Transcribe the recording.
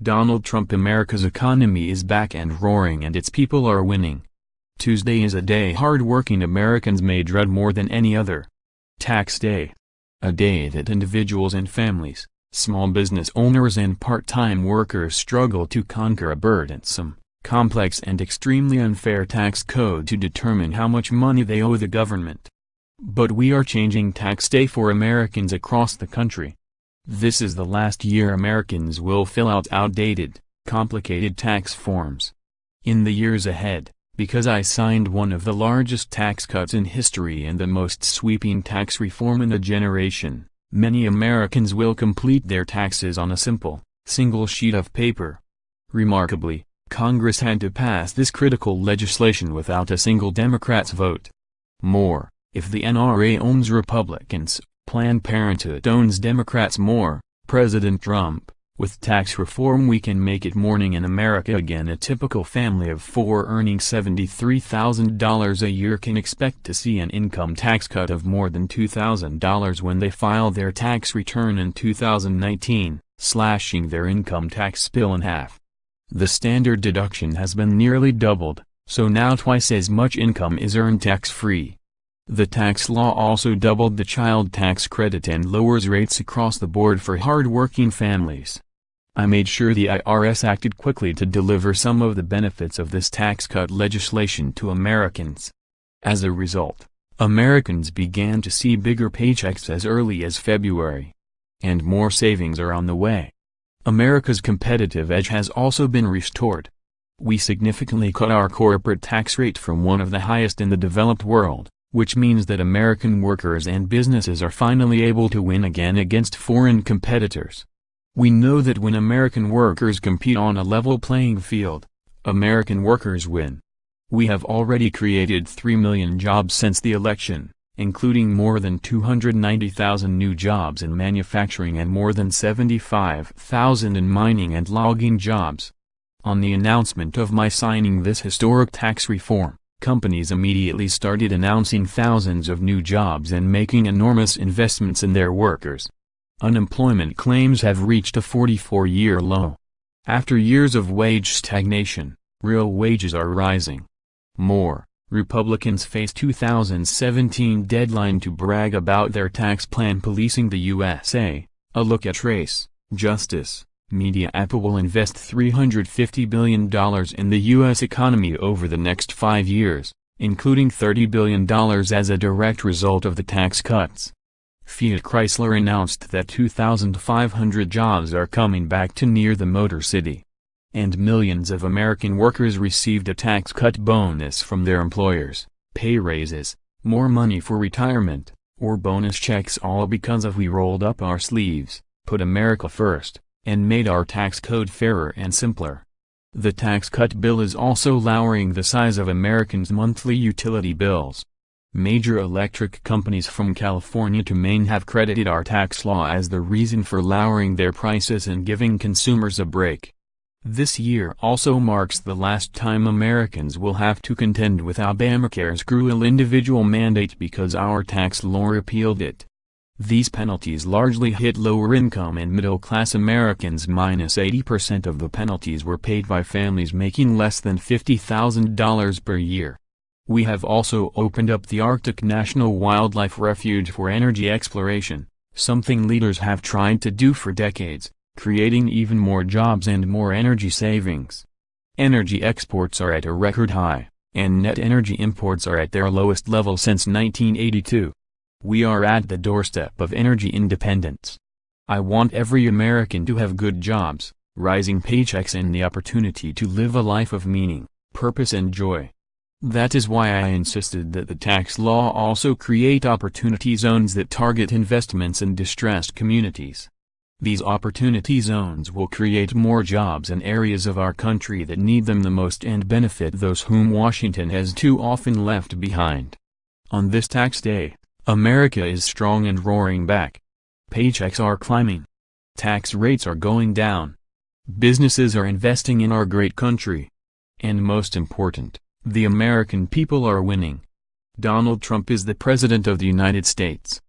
Donald Trump. America's economy is back and roaring and its people are winning. Tuesday is a day hard-working Americans may dread more than any other. Tax Day. A day that individuals and families, small business owners and part-time workers struggle to conquer a burdensome, complex and extremely unfair tax code to determine how much money they owe the government. But we are changing Tax Day for Americans across the country. This is the last year Americans will fill out outdated, complicated tax forms. In the years ahead, because I signed one of the largest tax cuts in history and the most sweeping tax reform in a generation, many Americans will complete their taxes on a simple, single sheet of paper. Remarkably, Congress had to pass this critical legislation without a single Democrat's vote. More, if the NRA owns Republicans, Planned Parenthood owns Democrats. More, President Trump, with tax reform we can make it morning in America again. A typical family of four earning $73,000 a year can expect to see an income tax cut of more than $2,000 when they file their tax return in 2019, slashing their income tax bill in half. The standard deduction has been nearly doubled, so now twice as much income is earned tax-free. The tax law also doubled the child tax credit and lowers rates across the board for hard-working families. I made sure the IRS acted quickly to deliver some of the benefits of this tax cut legislation to Americans. As a result, Americans began to see bigger paychecks as early as February. And more savings are on the way. America's competitive edge has also been restored. We significantly cut our corporate tax rate from one of the highest in the developed world, which means that American workers and businesses are finally able to win again against foreign competitors. We know that when American workers compete on a level playing field, American workers win. We have already created 3 million jobs since the election, including more than 290,000 new jobs in manufacturing and more than 75,000 in mining and logging jobs. On the announcement of my signing this historic tax reform, companies immediately started announcing thousands of new jobs and making enormous investments in their workers. Unemployment claims have reached a 44-year low. After years of wage stagnation, real wages are rising. More, Republicans face 2017 deadline to brag about their tax plan policing the USA. A look at race, justice, media. Apple will invest $350 billion in the U.S. economy over the next 5 years, including $30 billion as a direct result of the tax cuts. Fiat Chrysler announced that 2,500 jobs are coming back to near the Motor City. And millions of American workers received a tax cut bonus from their employers, pay raises, more money for retirement, or bonus checks, all because we rolled up our sleeves, put America first, and made our tax code fairer and simpler. The tax cut bill is also lowering the size of Americans' monthly utility bills. Major electric companies from California to Maine have credited our tax law as the reason for lowering their prices and giving consumers a break. This year also marks the last time Americans will have to contend with Obamacare's cruel individual mandate because our tax law repealed it. These penalties largely hit lower-income and middle-class Americans. -80% of the penalties were paid by families making less than $50,000 per year. We have also opened up the Arctic National Wildlife Refuge for energy exploration, something leaders have tried to do for decades, creating even more jobs and more energy savings. Energy exports are at a record high, and net energy imports are at their lowest level since 1982. We are at the doorstep of energy independence. I want every American to have good jobs, rising paychecks and the opportunity to live a life of meaning, purpose and joy. That is why I insisted that the tax law also create opportunity zones that target investments in distressed communities. These opportunity zones will create more jobs in areas of our country that need them the most and benefit those whom Washington has too often left behind. On this tax day, America is strong and roaring back. Paychecks are climbing. Tax rates are going down. Businesses are investing in our great country. And most important, the American people are winning. Donald Trump is the President of the United States.